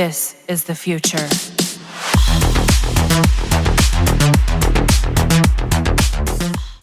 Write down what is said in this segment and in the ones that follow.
This is the future.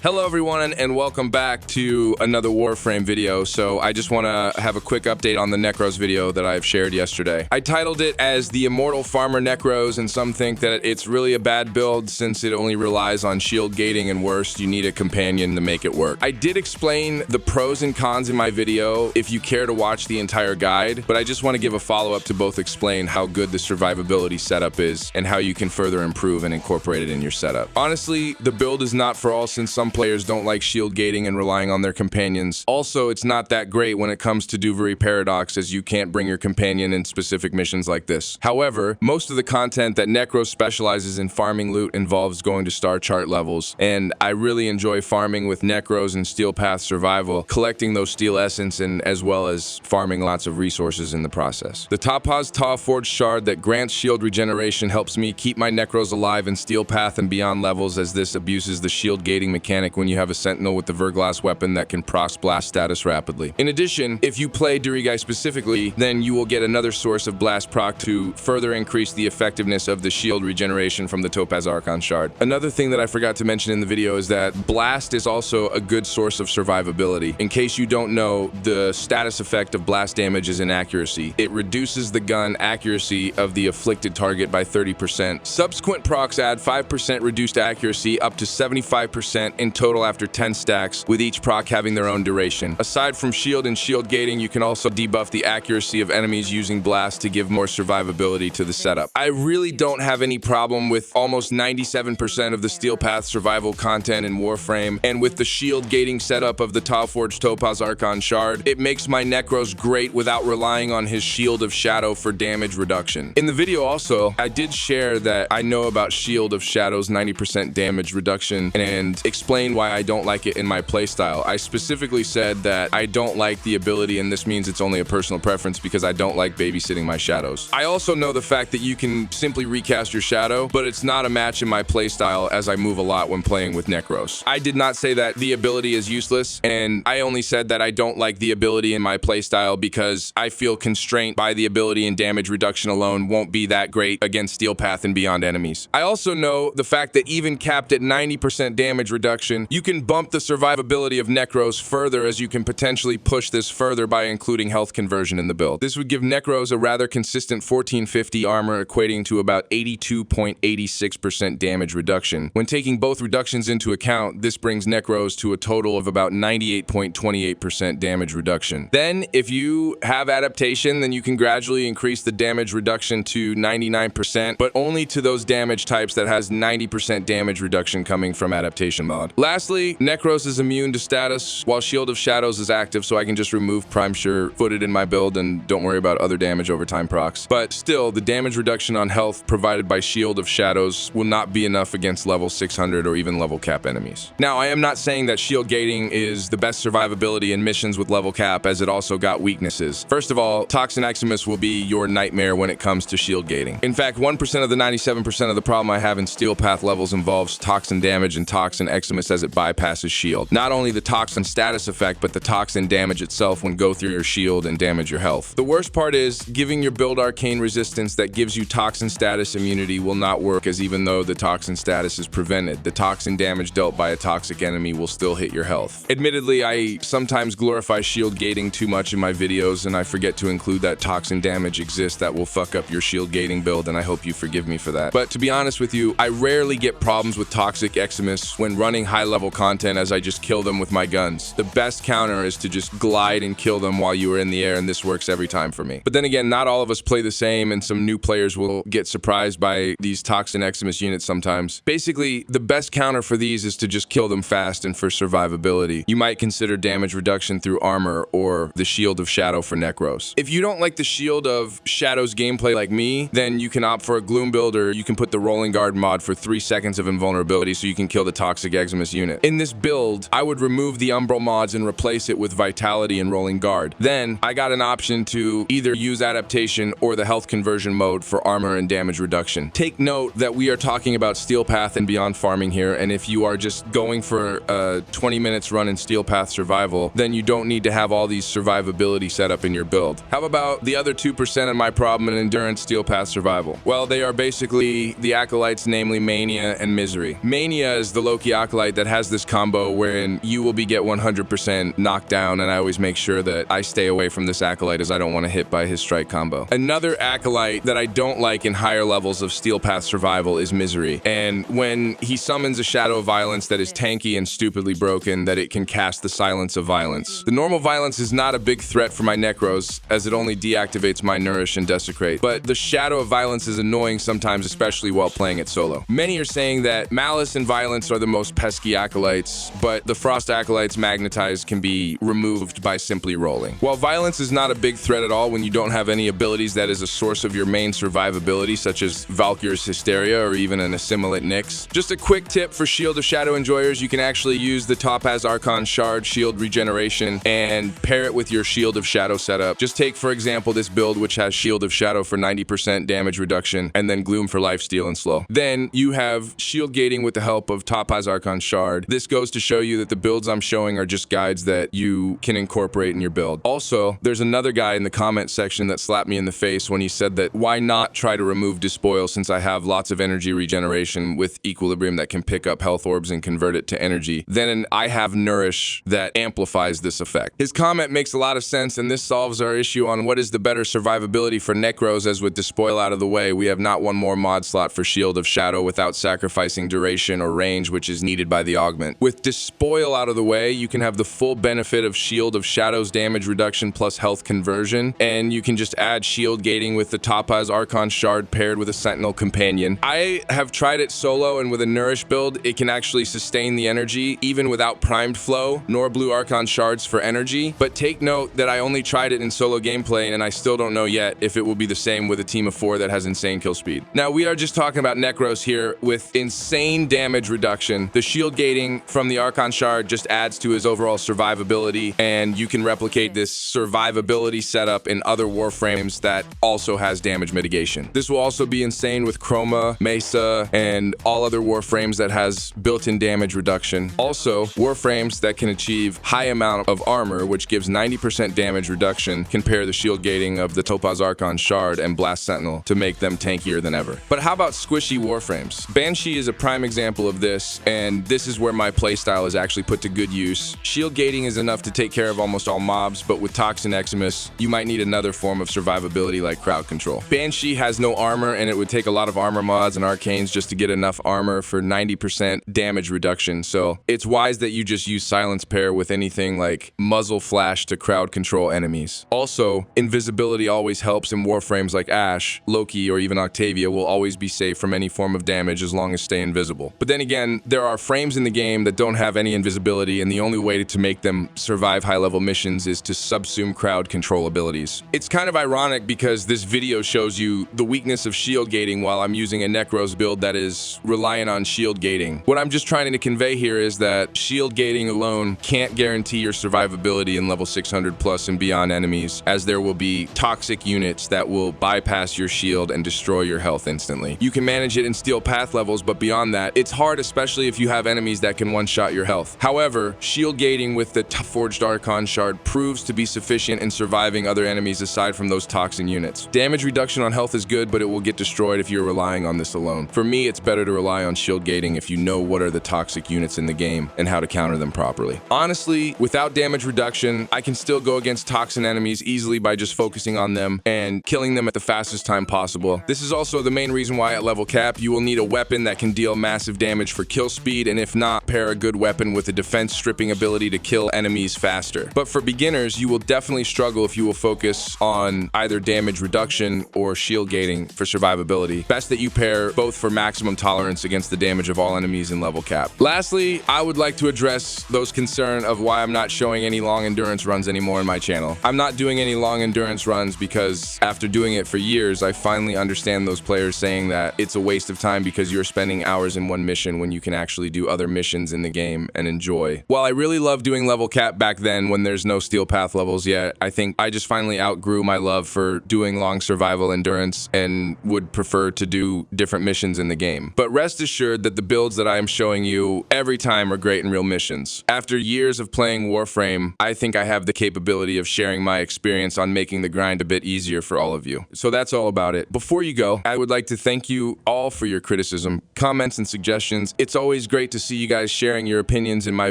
Hello everyone and welcome back to another Warframe video. So I just want to have a quick update on the Necros video that I've shared yesterday. I titled it as the Immortal Farmer Necros, and some think that it's really a bad build since it only relies on shield gating, and worse, you need a companion to make it work. I did explain the pros and cons in my video if you care to watch the entire guide, but I just want to give a follow-up to both explain how good the survivability setup is and how you can further improve and incorporate it in your setup. Honestly, the build is not for all since some players don't like shield gating and relying on their companions. Also, it's not that great when it comes to Duvary Paradox, as you can't bring your companion in specific missions like this. However, most of the content that Necros specializes in farming loot involves going to star chart levels, and I really enjoy farming with Necros and Steel Path Survival, collecting those steel essence and as well as farming lots of resources in the process. The Topaz Taw Forged Shard that grants shield regeneration helps me keep my Necros alive in Steel Path and beyond levels, as this abuses the shield gating mechanic when you have a Sentinel with the Verglass weapon that can proc blast status rapidly. In addition, if you play Durigai specifically, then you will get another source of blast proc to further increase the effectiveness of the shield regeneration from the Topaz Archon Shard. Another thing that I forgot to mention in the video is that blast is also a good source of survivability. In case you don't know, the status effect of blast damage is inaccuracy. It reduces the gun accuracy of the afflicted target by 30%. Subsequent procs add 5% reduced accuracy up to 75% in total after 10 stacks, with each proc having their own duration. Aside from shield and shield gating, you can also debuff the accuracy of enemies using blast to give more survivability to the setup. I really don't have any problem with almost 97% of the Steel Path survival content in Warframe, and with the shield gating setup of the Taw Forged Topaz Archon Shard, it makes my Necros great without relying on his Shield of Shadow for damage reduction. In the video also, I did share that I know about Shield of Shadow's 90% damage reduction and explain why I don't like it in my playstyle. I specifically said that I don't like the ability, and this means it's only a personal preference because I don't like babysitting my shadows. I also know the fact that you can simply recast your shadow, but it's not a match in my playstyle as I move a lot when playing with Necros. I did not say that the ability is useless, and I only said that I don't like the ability in my playstyle because I feel constrained by the ability, and damage reduction alone won't be that great against Steel Path and beyond enemies. I also know the fact that even capped at 90% damage reduction, you can bump the survivability of Necros further, as you can potentially push this further by including health conversion in the build. This would give Necros a rather consistent 1450 armor, equating to about 82.86% damage reduction. When taking both reductions into account, this brings Necros to a total of about 98.28% damage reduction. Then, if you have adaptation, then you can gradually increase the damage reduction to 99%, but only to those damage types that has 90% damage reduction coming from adaptation mod. Lastly, Necros is immune to status, while Shield of Shadows is active, so I can just remove Prime Sure-footed in my build and don't worry about other damage over time procs. But still, the damage reduction on health provided by Shield of Shadows will not be enough against level 600 or even level cap enemies. Now, I am not saying that shield gating is the best survivability in missions with level cap, as it also got weaknesses. First of all, Toxin Eximus will be your nightmare when it comes to shield gating. In fact, 1% of the 97% of the problem I have in Steel Path levels involves Toxin damage and Toxin Eximus as it bypasses shield. Not only the Toxin status effect, but the Toxin damage itself when go through your shield and damage your health. The worst part is, giving your build arcane resistance that gives you Toxin status immunity will not work, as even though the Toxin status is prevented, the Toxin damage dealt by a toxic enemy will still hit your health. Admittedly, I sometimes glorify shield gating too much in my videos, and I forget to include that Toxin damage exists that will fuck up your shield gating build, and I hope you forgive me for that. But to be honest with you, I rarely get problems with Toxic Eximus when running high-level content, as I just kill them with my guns. The best counter is to just glide and kill them while you are in the air, and this works every time for me. But then again, not all of us play the same, and some new players will get surprised by these Toxin Eximus units sometimes. Basically, the best counter for these is to just kill them fast, and for survivability, you might consider damage reduction through armor or the Shield of Shadow for Necros. If you don't like the Shield of Shadow's gameplay like me, then you can opt for a Gloom Builder. You can put the Rolling Guard mod for 3 seconds of invulnerability so you can kill the Toxic Eximus bonus unit. In this build, I would remove the Umbral mods and replace it with Vitality and Rolling Guard. Then, I got an option to either use Adaptation or the Health Conversion mode for armor and damage reduction. Take note that we are talking about Steel Path and Beyond farming here, and if you are just going for a 20 minutes run in Steel Path survival, then you don't need to have all these survivability set up in your build. How about the other 2% of my problem in Endurance Steel Path survival? Well, they are basically the Acolytes, namely Mania and Misery. Mania is the Loki Acolyte that has this combo wherein you will get 100% knocked down, and I always make sure that I stay away from this Acolyte as I don't want to hit by his strike combo. Another Acolyte that I don't like in higher levels of Steel Path survival is Misery, and when he summons a Shadow of Violence that is tanky and stupidly broken, that it can cast the Silence of Violence. The normal violence is not a big threat for my Necros, as it only deactivates my Nourish and Desecrate, but the Shadow of Violence is annoying sometimes, especially while playing it solo. Many are saying that Malice and Violence are the most pesky Acolytes, but the Frost Acolytes Magnetized can be removed by simply rolling. While Violence is not a big threat at all when you don't have any abilities that is a source of your main survivability, such as Valkyr's Hysteria or even an Assimilate Nyx. Just a quick tip for Shield of Shadow enjoyers, you can actually use the Topaz Archon Shard Shield Regeneration and pair it with your Shield of Shadow setup. Just take, for example, this build which has Shield of Shadow for 90% damage reduction and then Gloom for lifesteal and slow. Then you have shield gating with the help of Topaz Archon Shard. This goes to show you that the builds I'm showing are just guides that you can incorporate in your build. Also, there's another guy in the comment section that slapped me in the face when he said that why not try to remove Despoil since I have lots of energy regeneration with Equilibrium that can pick up health orbs and convert it to energy. Then I have Nourish that amplifies this effect. His comment makes a lot of sense, and this solves our issue on what is the better survivability for Necros, as with Despoil out of the way, we have not one more mod slot for Shield of Shadow without sacrificing duration or range, which is needed by the augment. With Despoil out of the way, you can have the full benefit of Shield of Shadow's damage reduction plus health conversion, and you can just add shield gating with the Topaz Archon Shard paired with a Sentinel Companion. I have tried it solo, and with a Nourish build, it can actually sustain the energy even without primed flow, nor blue Archon Shards for energy. But take note that I only tried it in solo gameplay, and I still don't know yet if it will be the same with a team of 4 that has insane kill speed. Now, we are just talking about Necros here with insane damage reduction. The shield gating from the Archon Shard just adds to his overall survivability, and you can replicate this survivability setup in other Warframes that also has damage mitigation. This will also be insane with Chroma, Mesa, and all other Warframes that has built-in damage reduction. Also, Warframes that can achieve high amount of armor, which gives 90% damage reduction, can pair the shield gating of the Topaz Archon Shard and Blast Sentinel to make them tankier than ever. But how about squishy Warframes? Banshee is a prime example of this, and this is where my playstyle is actually put to good use. Shield gating is enough to take care of almost all mobs, but with Toxin Eximus, you might need another form of survivability like crowd control. Banshee has no armor, and it would take a lot of armor mods and arcanes just to get enough armor for 90% damage reduction, so it's wise that you just use Silence Pair with anything like Muzzle Flash to crowd control enemies. Also, invisibility always helps in Warframes like Ashe, Loki, or even Octavia will always be safe from any form of damage as long as stay invisible. But then again, there are frames in the game that don't have any invisibility, and the only way to make them survive high-level missions is to subsume crowd control abilities. It's kind of ironic because this video shows you the weakness of shield gating while I'm using a Necros build that is reliant on shield gating. What I'm just trying to convey here is that shield gating alone can't guarantee your survivability in level 600 plus and beyond enemies, as there will be toxic units that will bypass your shield and destroy your health instantly. You can manage it in Steel Path levels, but beyond that, it's hard, especially if you have enemies that can one-shot your health. However, shield gating with the Forged Archon Shard proves to be sufficient in surviving other enemies aside from those toxin units. Damage reduction on health is good, but it will get destroyed if you're relying on this alone. For me, it's better to rely on shield gating if you know what are the toxic units in the game and how to counter them properly. Honestly, without damage reduction, I can still go against toxin enemies easily by just focusing on them and killing them at the fastest time possible. This is also the main reason why at level cap, you will need a weapon that can deal massive damage for kill speed, and if not, pair a good weapon with a defense stripping ability to kill enemies faster. But for beginners, you will definitely struggle if you will focus on either damage reduction or shield gating for survivability. Best that you pair both for maximum tolerance against the damage of all enemies in level cap. Lastly, I would like to address those concern of why I'm not showing any long endurance runs anymore in my channel. I'm not doing any long endurance runs because after doing it for years, I finally understand those players saying that it's a waste of time because you're spending hours in one mission when you can actually do other other missions in the game and enjoy. While I really loved doing level cap back then when there's no steel path levels yet, I think I just finally outgrew my love for doing long survival endurance and would prefer to do different missions in the game. But rest assured that the builds that I am showing you every time are great in real missions. After years of playing Warframe, I think I have the capability of sharing my experience on making the grind a bit easier for all of you. So that's all about it. Before you go, I would like to thank you all for your criticism, comments, and suggestions. It's always great to see you guys sharing your opinions in my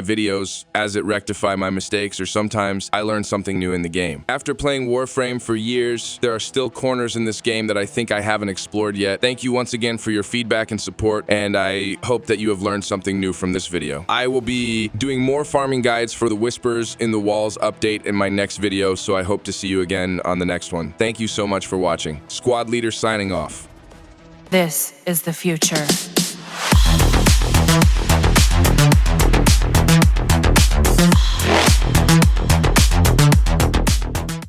videos as it rectify my mistakes, or sometimes I learn something new in the game. After playing Warframe for years, there are still corners in this game that I think I haven't explored yet. Thank you once again for your feedback and support, and I hope that you have learned something new from this video. I will be doing more farming guides for the Whispers in the Walls update in my next video, so I hope to see you again on the next one. Thank you so much for watching. Squad Leader signing off. This is the future.